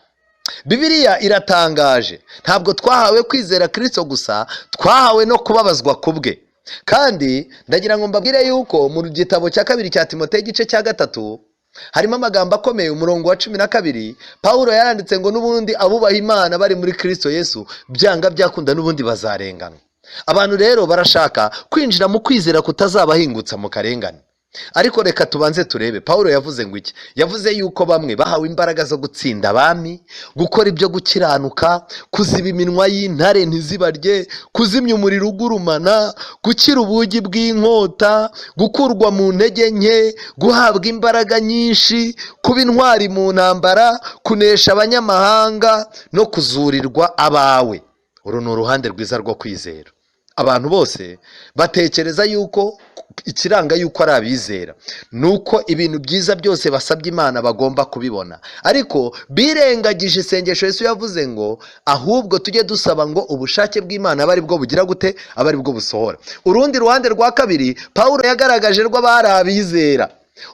Bibiliya iratangaje, ntabwo twahawe kwizera Kristo gusa, twahawe no kubabazwa kubwe. Kandi ndagira ngo mbabwire yuko mu gitabo cya 2 cya Timoteyo igice cya 3 harimo amagambo akomeye. Umurongo wa 12 Pawulo yaranditse ngo n'ubundi abubaha Imana bari muri Kristo Yesu byanga byakunda n'ubundi bazarengana. Abantu rero barashaka kwinjira mu kwizera kutazabahingutsa mu karengane. ariko reka tubanze turebe Pawulo yavuze ngo iki. Yavuze yuko bamwe bahawe imbaraga zo gutsinda abami, gukora ibyo gukiranuka, kuziba iminwa y'intare ntizibarye, kuzimya umuriro ugurumana, gukira ubugi bw'inkota, gukurwa mu ntege nke, guhabwa imbaraga nyinshi, kuba intwari mu ntambara, kunesha abanyamahanga no kuzurirwa abawe. Uru ni uruhande rwiza rwo kwizera. Abantu bose batekereza yuko ikiranga yuko ari abizera nuko ibintu byiza byose basabye Imana bagomba kubibona, ariko birengagije isengesho Yesu yavuze ngo ahubwo tujye dusaba ngo ubushake bw'Imana abe ari bwo bugira gute, abe ari bwo busohora. Urundi ruhande rwa kabiri Pawulo yagaragaje rw'abari abizera.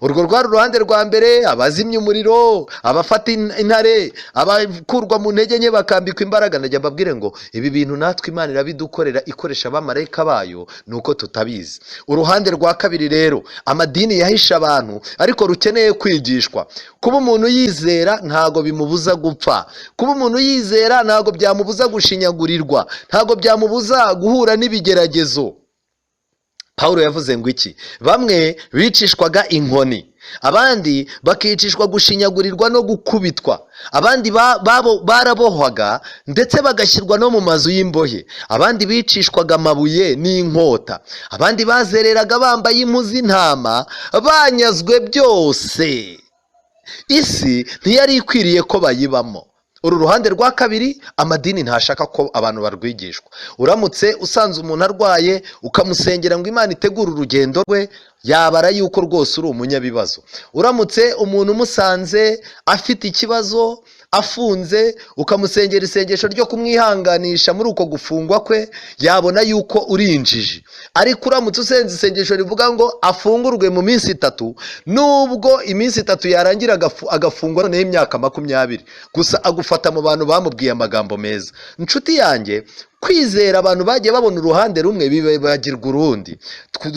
Urwo rwari uruhande rwa mbere, abazimya umuriro, abafata intare, abakurwa mu ntege nke bakambikwa imbaraga. Najya mbabwire ngo ibi bintu natwe Imana irabidukorera ikoresha abamarayika bayo, nuko tutabizi. Uruhande rwa kabiri rero, amadini yahisha abantu ariko rukeneye kwigishwa. Kuba umuntu yizera ntago bimubuza gupfa, kuba umuntu yizera ntago byamubuza gushinyagurirwa, ntago byamubuza guhura n'ibigeragezo. Pawulo yavuze ngo iki? Bamwe bicishwaga inkoni, abandi bakicishwa gushinyagurirwa no gukubitwa, abandi barabohwaga ndetse bagashyirwa no mu mazu y'imbohe, abandi bicishwaga amabuye n'inkota, abandi bazereraga bambaye impu z'intama, banyazwe byose. Isi ntiyari ikwiriye ko bayibamo. Uru ruhande rwa kabiri amadini ntashaka ko abantu barwigishwa. Uramutse usanze umuntu arwaye ukamusengera ngo Imana itegure urugendo rwe, yabara yuko rwose uri umunyabibazo. Uramutse umuntu umusanze afite ikibazo, afunze, ukamusengera isengesho ryo kumwihanganisha muri uko gufungwa kwe, yabona yuko uri injiji. Ariko uramutse usenze isengesho rivuga ngo afungurwe mu minsi 3, nubwo iminsi 3 yarangira agafungwa noneho imyaka 20, gusa agufata mu bantu bamubwiye amagambo meza. Inshuti yanjye, kwizera abantu bagiye babona uruhande rumwe bibagirwa urundi.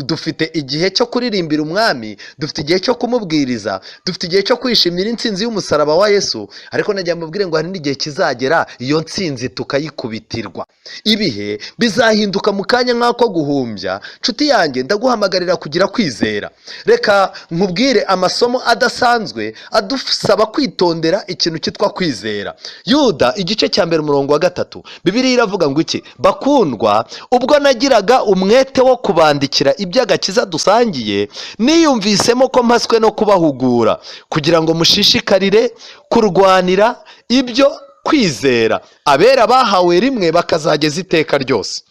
Dufite igihe cyo kuririmbira umwami, dufite igihe cyo kumubwiriza, dufite igihe cyo kwishimira intsinzi y'umusaraba wa Yesu, ariko najya mubwire ngo hari n'igihe kizagera iyo ntsinzi tukayikubitirwa. Ibihe bizahinduka mu kanya nk'ako guhumbya. Nshuti yanjye, ndaguhamagarira kugira kwizera. Reka nkubwire amasomo adasanzwe adusaba kwitondera ikintu cyitwa kwizera. Yuda igice cya 1 umurongo wa 3, Bibiliya iravuga ngo iki? Bakundwa, ubwo nagiraga umwete wo kubandikira iby'agakiza dusangiye, niyumvisemo ko mpaswe no kubahugura kugira ngo mushishikarire kurwanira ibyo kwizera abera bahawe rimwe bakazageza iteka ryose.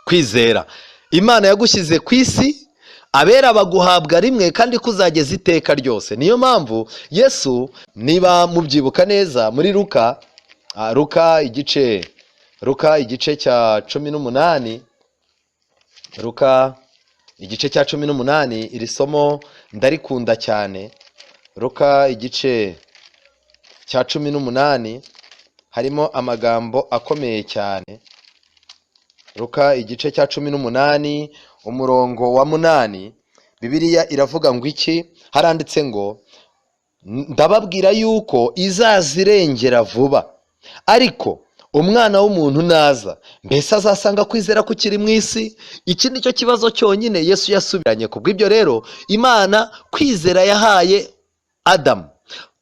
Kwizera, Imana yagushyize ku isi, abera baguhabwa rimwe kandi kuzageza iteka ryose. Niyo mpamvu Yesu, niba mubyibuka neza, muri Luka igice cya 18, Luka igice cya 18, iri somo ndarikunda cyane. Luka igice cya 18 harimo amagambo akomeye cyane. Luka igice cya 18 umurongo wa 8, Bibiliya iravuga ngo iki? Haranditse ngo ndababwira yuko izazirengera vuba, ariko umwana w'umuntu naza, mbese azasanga kwizera kukiri mu isi? Iki nicyo kibazo cyonyine Yesu yasubiranye. Kubw'ibyo rero Imana kwizera yahaye Adamu,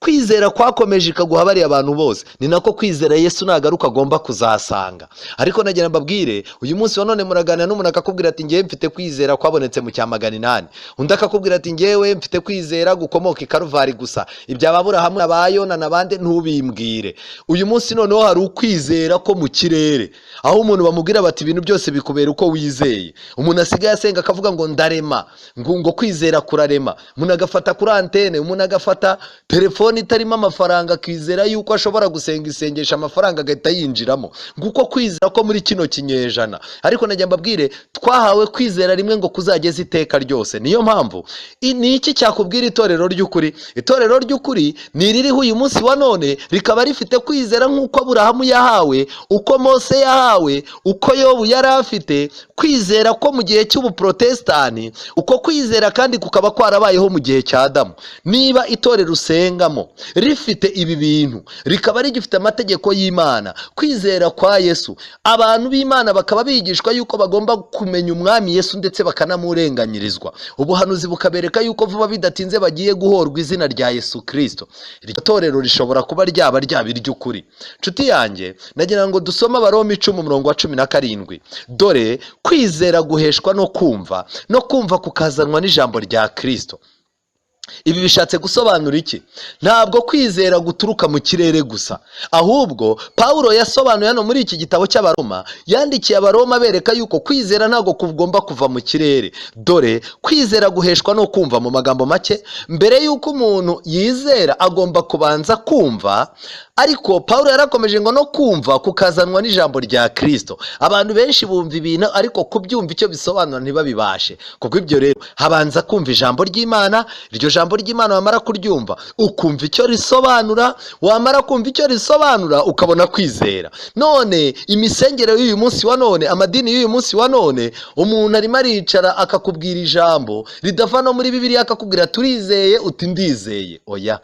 kwizera kwakomeje ikaguha bariya abantu bose, ni nako kwizera Yesu nagaruka agomba kuzasanga. Ariko nagira mbabwire, uyu munsi wa none muraganira n'umuntu akakubwira ati ngewe mfite kwizera kwabonetse mu cya 800, undi akakubwira ati ngewe mfite kwizera gukomoka i Karuvari gusa, ibyababura hamwe abayona nabande ntubimbwire. Uyu munsi noneho hari ukwizera ko mu kirere, aho umuntu bamubwira bati ibintu byose bikubera uko wizeye. Umuntu asigaye asenga akavuga ngo ndarema, ngo kwizera kurarema. Umuntu agafata kuri antene, umuntu agafata telefone itarimo amafaranga, kwizera yuko ashobora gusenga isengesha amafaranga agahita yinjiramo, nguko kwizera ko muri kino kinyejana. Ariko najya mbabwire, twahawe kwizera rimwe ngo kuzageza iteka ryose. Niyo mpamvu ni iki cyakubwira itorero ry'ukuri? Itorero ry'ukuri ni ririho uyu munsi wa none, rikaba rifite kwizera nk'uko Aburahamu yahawe, uko Mose yahawe, uko Yobu yari afite kwizera ko mu gihe cy'ubuprotestani, uko kwizera kandi kukaba kwarabayeho mu gihe cya Adamu. Niba itorero usenga rikazamo rifite ibi bintu, rikaba rigifite amategeko y'Imana, kwizera kwa Yesu, abantu b'Imana bakaba bigishwa yuko bagomba kumenya umwami Yesu ndetse bakanamurenganyirizwa, ubuhanuzi bukabereka yuko vuba bidatinze bagiye guhorwa izina rya Yesu Kristo. Iryo torero rishobora kuba ryaba iry'ukuri. Nshuti yanjye, nagira ngo dusome Abaroma 10:17. Dore kwizera guheshwa no kumva kukazanwa n'ijambo rya Kristo. Ibi bishatse gusobanura iki? Ntabwo kwizera guturuka mu kirere gusa, ahubwo Pawulo yasobanuye hano muri iki gitabo cy'Abaroma, yandikiye Abaroma bereka yuko kwizera ntabwo kugomba kuva mu kirere. Dore kwizera guheshwa no kumva. Mu magambo make, mbere yuko umuntu yizera agomba kubanza kumva, ariko Pawulo yarakomeje ngo no kumva kukazanwa n'ijambo rya Kristo. Abantu benshi bumva ibintu ariko kubyumva icyo bisobanura ntibabibashe. Kuko ibyo rero habanza kumva ijambo ry'Imana, iryo jambo ry'Imana wamara kuryumva ukumva icyo risobanura, wamara kumva icyo risobanura ukabona kwizera. None imisengere y'uyu munsi wa none, amadini y'uyu munsi wa none, umuntu arimo aricara akakubwira ijambo ridava no muri Bibiliya akakubwira turizeye, uti ndizeye. Oya,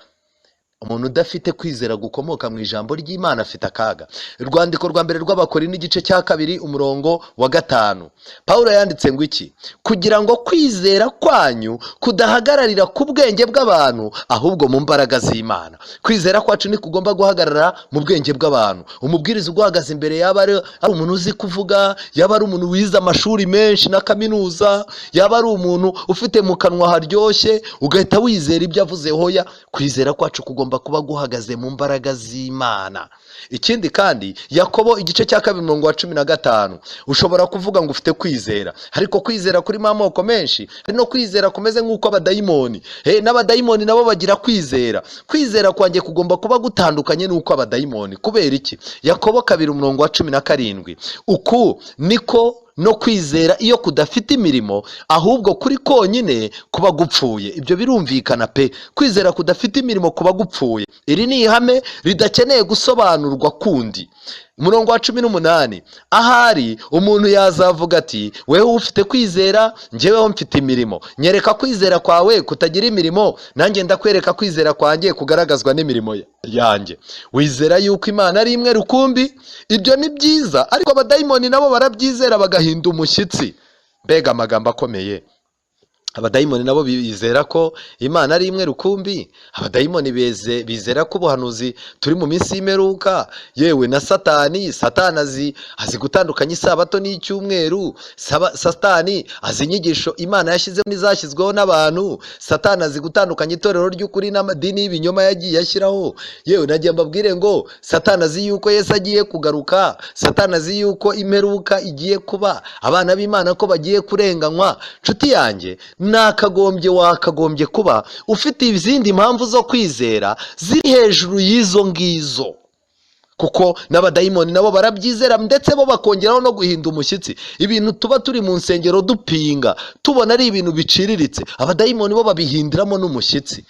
umuntu udafite kwizera gukomoka mu ijambo ry'Imana afite akaga. Urwandiko rwa mbere rw'Abakorinto igice cya 2:5, Pawulo yanditse ngo iki? Kugira ngo kwizera kwanyu kudahagararira ku bwenge bw'abantu, ahubwo mu mbaraga z'Imana. Kwizera kwacu ntikugomba guhagarara mu bwenge bw'abantu. Umubwiriza uguhagaze imbere yaba ari umuntu uzi kuvuga, yaba ari umuntu wize amashuri menshi na kaminuza, yaba ari umuntu ufite mu kanwa haryoshye, ugahita wizera ibyo avuze. Hoya, kwizera kwacu kugomba kuba guhagaze mu mbaraga z'Imana. Ikindi kandi, Yakobo igice cya 2:15, ushobora kuvuga ngo ufite kwizera, ariko kwizera kurimo amoko menshi. Hari no kwizera kumeze nk'uko abadayimoni, n'abadayimoni nabo bagira kwizera. Kwizera kwanjye kugomba kuba gutandukanye n'uko abadayimoni. Kubera iki? Yakobo 2:17, uku niko no kwizera iyo kudafite imirimo, ahubwo kuri konyine kuba gupfuye. Ibyo birumvikana pe, kwizera kudafite imirimo kuba gupfuye. Iri ni ihame ridakeneye gusobanurwa kundi. 18, ahari umuntu yazavuga ati wewe ufite kwizera, njyeweho mfite imirimo. Nyereka kwizera kwawe kutagira imirimo, nanjye ndakwereka kwizera kwanjye kugaragazwa n'imirimo yanjye. Wizera yuko Imana ari imwe rukumbi, ibyo ni byiza, ariko abadayimoni nabo barabyizera bagahinda umushyitsi. Mbega amagambo akomeye. Abadayimoni nabo bizera ko Imana ari imwe rukumbi. Abadayimoni bizera ko ubuhanuzi turi mu minsi y'imperuka. Yewe na Satani azi gutandukanya isabato n'icyumweru. Satani azi inyigisho Imana yashyizeho n'izashyizweho n'abantu. Satani azi gutandukanya itorero ry'ukuri n'amadini y'ibinyoma yagiye ashyiraho. Yewe nagiye mbabwire ngo Satani azi yuko Yesu agiye kugaruka. Satani azi yuko imperuka igiye kuba, abana b'Imana ko bagiye kurenganywa. Nshuti yanjye, wakagombye kuba ufite izindi mpamvu zo kwizera ziri hejuru y'izo ngizo, kuko n'abadayimoni nabo barabyizera ndetse bo bakongeraho no guhinda umushyitsi. Ibintu tuba turi mu nsengero dupinga tubona ari ibintu biciriritse, abadayimoni bo babihindiramo n'umushyitsi.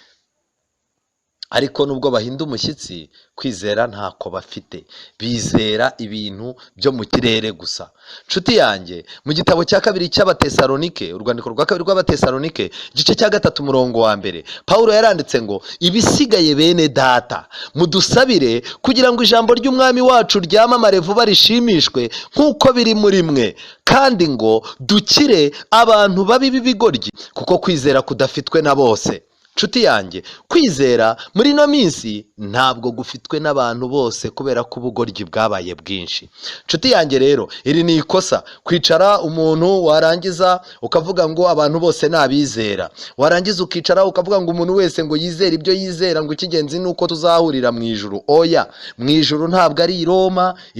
Ariko nubwo bahinda umushyitsi, kwizera ntako bafite, bizera ibintu byo mu kirere gusa. Nshuti yanjye, mu gitabo cya 2 cy'Abatesalonike, urwandiko rwa 2 rw'Abatesalonike igice cya 3:1, Pawulo yaranditse ngo ibisigaye bene data mudusabire kugira ngo ijambo ry'umwami wacu ryamamare vuba rishimishwe nk'uko biri muri mwe, kandi ngo dukire abantu babi b'ibigoryi, kuko kwizera kudafitwe na bose. Nshuti yanjye, kwizera muri no minsi ntabwo gufitwe n'abantu bose kubera ko ubugoryi bwabaye bwinshi. Nshuti yanjye rero, iri ni ikosa kwicara umuntu warangiza ukavuga ngo abantu bose nabizera, warangiza ukicara ukavuga ngo umuntu wese ngo yizere ibyo yizera, ngo ikigenzi nuko tuzahurira mu ijuru. Oya, mu ijuru ntabwo ari i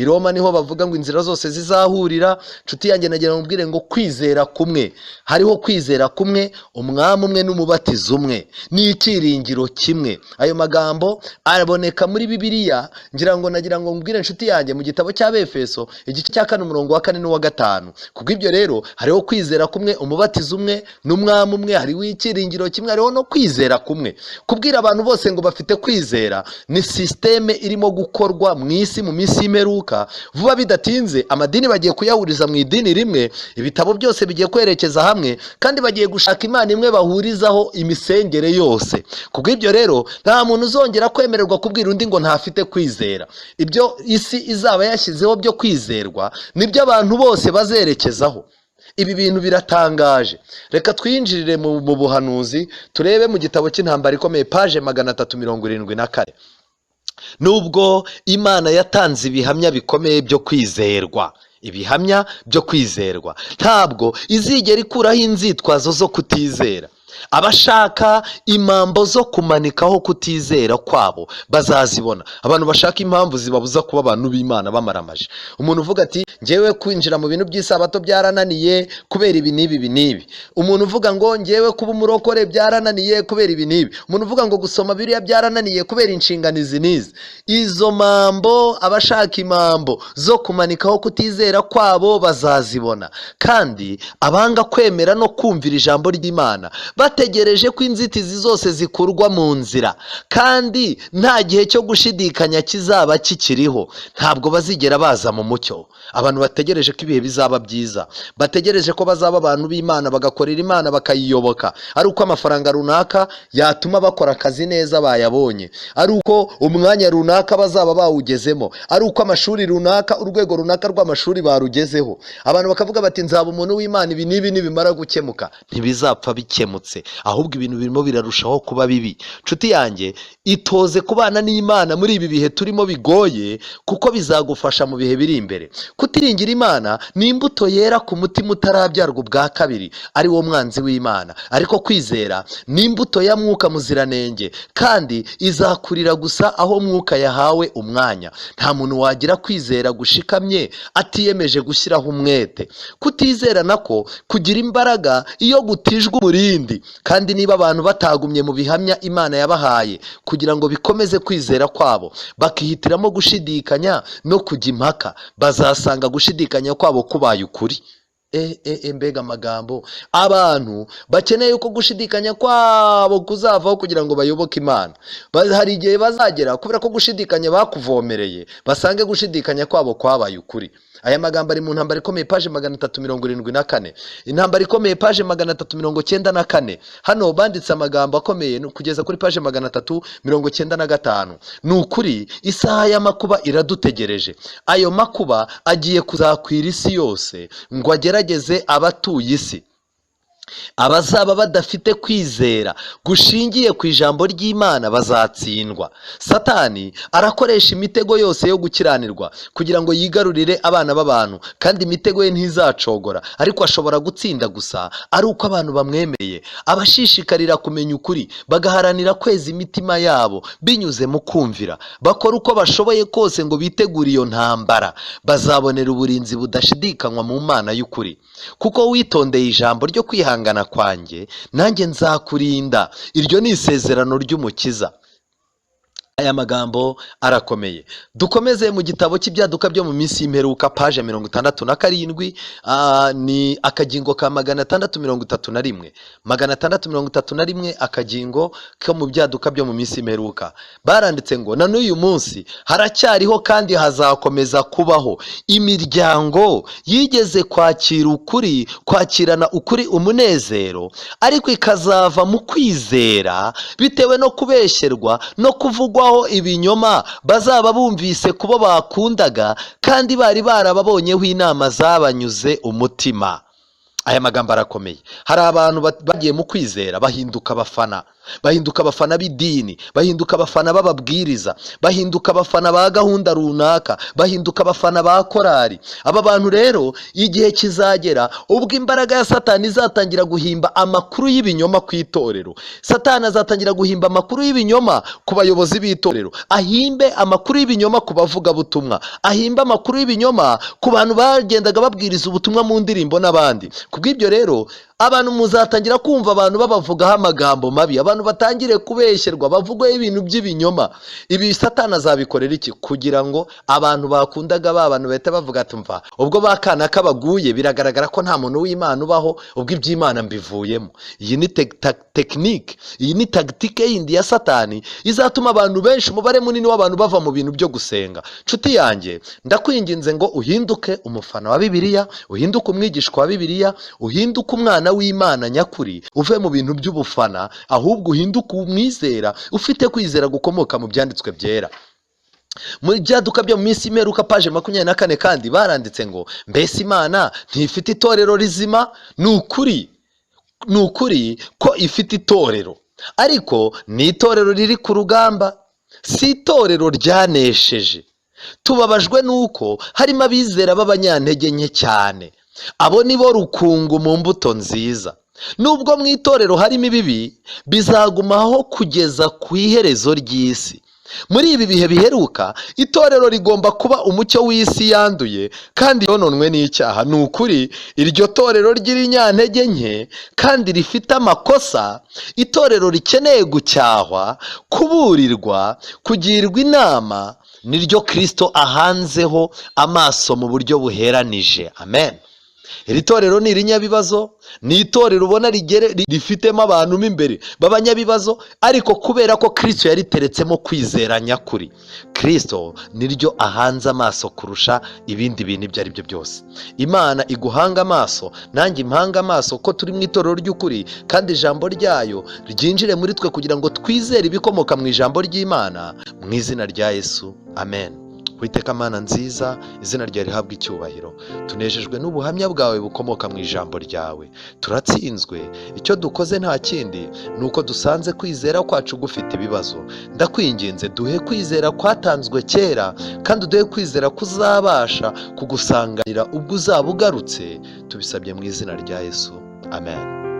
Roma niho bavuga ngo inzira zose zizahurira. Nshuti yanjye, nagira ngo ngo kwizera kumwe, hariho kwizera kumwe, umwami umwe n'umubatizo umwe, ni icyiringiro kimwe. Ayo magambo araboneka muri Bibiliya. Nagira ngo mbwire nshuti yanjye mu gitabo cy'Abefeso igice cya 4:4 n'uwa5. Kubw'ibyo rero hariho kwizera kumwe, umubatizo umwe n'umwami umwe, hariho icyiringiro kimwe, hariho no kwizera kumwe. Kubwira abantu bose ngo bafite kwizera ni systeme irimo gukorwa mu isi mu minsi y'imperuka. Vuba bidatinze amadini bagiye kuyahuriza mu idini rimwe, ibitabo byose bigiye kwerekeza hamwe, kandi bagiye gushaka Imana imwe bahurizaho imisengere yose. Kubw'ibyo rero nta muntu uzongera kwemererwa kubwira undi ngo ntafite kwizera. Ibyo isi izaba yashyizeho byo kwizerwa nibyo abantu bose bazerekezaho. Ibi bintu biratangaje. Reka twinjirire mu buhanuzi turebe mu gitabo cy'intambara ikomeye paje 374. Nubwo Imana yatanze ibihamya bikomeye byo kwizerwa, ibihamya byo kwizerwa, ntabwo izigera ikuraho inzitwazo zo kutizera. Abashaka impambo zo kumanikaho kutizera kwabo bazazibona. Abantu bashaka impamvu zibabuza kuba abantu b'Imana bamaramaje. Umuntu uvuga ati ngewe kwinjira mu bintu by'isabato byarananiye kubera ibi n'ibi. Umuntu uvuga ngo ngewe kuba umurokore byarananiye kubera ibi n'ibi. Umuntu uvuga ngo gusoma Bibiliya byarananiye kubera inshingano izi n'izi. Izo mpambo, abashaka impambo zo kumanikaho kutizera kwabo bazazibona. Kandi abanga kwemera no kumvira ijambo ry'Imana bategereje ko inzitizi zose zikurwa mu nzira, kandi nta gihe cyo gushidikanya kizaba kikiriho, ntabwo bazigera baza mu mucyo. Abantu bategereje ko ibihe bizaba byiza, bategereje ko bazaba abantu b'Imana bagakorera Imana bakayiyoboka, ari uko amafaranga runaka yatuma bakora akazi neza bayabonye, ari uko umwanya runaka bazaba bawugezemo, ari uko amashuri runaka, urwego runaka rw'amashuri barugezeho. Abantu bakavuga bati nzaba umuntu w'Imana ibi n'ibi nibimara gukemuka. Ntibizapfa bikemutse, ahubwo ibintu birimo birarushaho kuba bibi. Nshuti yanjye, itoze kubana n'Imana muri ibi bihe turimo bigoye, kuko bizagufasha mu bihe biri imbere. Kutiringira Imana ni imbuto yera ku mutima utarabyarwa ubwa kabiri, ari wo mwanzi w'Imana. Ariko kwizera ni imbuto ya Mwuka Muziranenge, kandi izakurira gusa aho Mwuka yahawe umwanya. Nta muntu wagira kwizera gushikamye atiyemeje gushyiraho umwete. Kutizera nako kugira imbaraga iyo gutijwe umurindi. Kandi niba abantu batagumye mu bihamya Imana yabahaye kugira ngo bikomeze kwizera kwabo, bakihitiramo gushidikanya no kujya impaka, bazasanga gushidikanya kwabo kubaye ukuri. Mbega amagambo! Abantu bakeneye ko gushidikanya kwabo kuzavaho kugira ngo bayoboke Imana. Hari igihe bazagera kubera ko gushidikanya bakuvomereye, basange gushidikanya kwabo kwabaye ukuri. Aya magambo ari mu ntambara ikomeye paje 374. Intambara ikomeye paje 394. Hano banditse amagambo akomeye kugeza kuri paje 395. Ni ukuri isaha y'amakuba iradutegereje. Ayo makuba agiye kuzakwira isi yose ngo agerageze abatuye isi. Abazaba badafite kwizera gushingiye ku ijambo ry'Imana bazatsindwa. Satani arakoresha imitego yose yo gukiranirwa kugira ngo yigarurire abana b'abantu, kandi imitego ye ntizacogora, ariko ashobora gutsinda gusa ari uko abantu bamwemeye. Abashishikarira kumenya ukuri bagaharanira kweza imitima yabo binyuze mu kumvira, bakora uko bashoboye kose ngo bitegure iyo ntambara, bazabonera uburinzi budashidikanywa mu Mana y'ukuri. Kuko witondeye ijambo ryo kwihangana kwanjye, nanjye nzakurinda. Iryo ni isezerano ry'Umukiza. Aya magambo arakomeye. Dukomeze mu gitabo cy'ibyaduka byo mu minsi y'imperuka paje 67. Ni akagingo ka 631. 631 akagingo ko mu byaduka byo mu minsi y'imperuka. Baranditse ngo na n'uyu munsi haracyariho kandi hazakomeza kubaho imiryango yigeze kwakirana ukuri umunezero, ariko ikazava mu kwizera bitewe no kubeshyerwa no kuvugwaho ibinyoma bazaba bumvise kubo bakundaga, kandi bari barababonyeho inama zabanyuze umutima. Aya magambo arakomeye. Hari abantu bagiye mu kwizera bahinduka abafana, bahinduka abafana b'idini, bahinduka abafana b'ababwiriza, bahinduka abafana ba gahunda runaka, bahinduka abafana ba korari. Aba bantu rero igihe kizagera ubwo imbaraga ya Satani izatangira guhimba amakuru y'ibinyoma ku itorero. Satani azatangira guhimba amakuru y'ibinyoma ku bayobozi b'itorero, ahimbe amakuru y'ibinyoma ku bavuga butumwa, ahimbe amakuru y'ibinyoma ku bantu bagendaga babwiriza ubutumwa mu ndirimbo n'abandi. Kubw'ibyo rero abantu muzatangira kumva abantu babavugaho amagambo mabi, abantu batangire kubeshyerwa bavugwaho ibintu by'ibinyoma. Ibi Satani azabikorera iki? Kugira ngo abantu bakundaga abantu bahita bavuga ati mva ubwo bakana kabaguye biragaragara ko nta muntu w'Imana ubaho, ubwo iby'Imana mbivuyemo. Iyi ni tekinike, iyi ni tagitike yindi ya Satani izatuma abantu benshi, umubare munini w'abantu bava mu bintu byo gusenga. Nshuti yanjye, ndakwinginze ngo uhinduke umufana wa Bibiliya, uhinduke umwigishwa wa Bibiliya, uhinduke umwana w'Imana nyakuri, uve mu bintu by'ubufana, ahubwo ahubwo uhinduke umwizera ufite kwizera gukomoka mu byanditswe byera. Muri byaduka byo mu minsi imeruka paje 24 kandi baranditse ngo mbese Imana ntifite itorero rizima. Ni ukuri ko ifite itorero, ariko ni itorero riri ku rugamba, si itorero ryanesheje. Tubabajwe nuko harimo abizera b'abanyantege nke cyane. Abo ni bo rukungu mu mbuto nziza. Nubwo mu itorero harimo ibibi, bizagumaho kugeza ku iherezo ry'isi. Muri ibi bihe biheruka, itorero rigomba kuba umucyo w'isi yanduye kandi yononwe n'icyaha. Ni ukuri iryo torero ry'irinyantege nke kandi rifite amakosa, itorero rikeneye gucyahwa, kuburirwa, kugirwa inama, niryo Kristo ahanzeho amaso mu buryo buheranije. Amen. Iri torero ni irinyabibazo, ni itorero ubona rifitemo abantu mo imbere b'abanyabibazo, ariko kubera ko Kristo yariteretsemo kwizera nyakuri, Kristo niryo ahanze amaso kurusha ibindi bintu ibyo ari byo byose. Imana iguhanga amaso, nanjye impanga amaso ko turi mu itorero ry'ukuri, kandi ijambo ryayo ryinjire muri twe kugira ngo twizere ibikomoka mu ijambo ry'Imana, mu izina rya Yesu. Amen. Uwiteka Mana nziza, izina ryawe rihabwa icyubahiro. Tunejejwe n'ubuhamya bwawe bukomoka mu ijambo ryawe. Turatsinzwe, icyo dukoze nta kindi ni uko dusanze kwizera kwacu gufite ibibazo. Ndakwinginze duhe kwizera kwatanzwe kera, kandi duhe kwizera kuzabasha kugusanganira ubwo uzaba ugarutse. Tubisabye mu izina rya Yesu. Amen.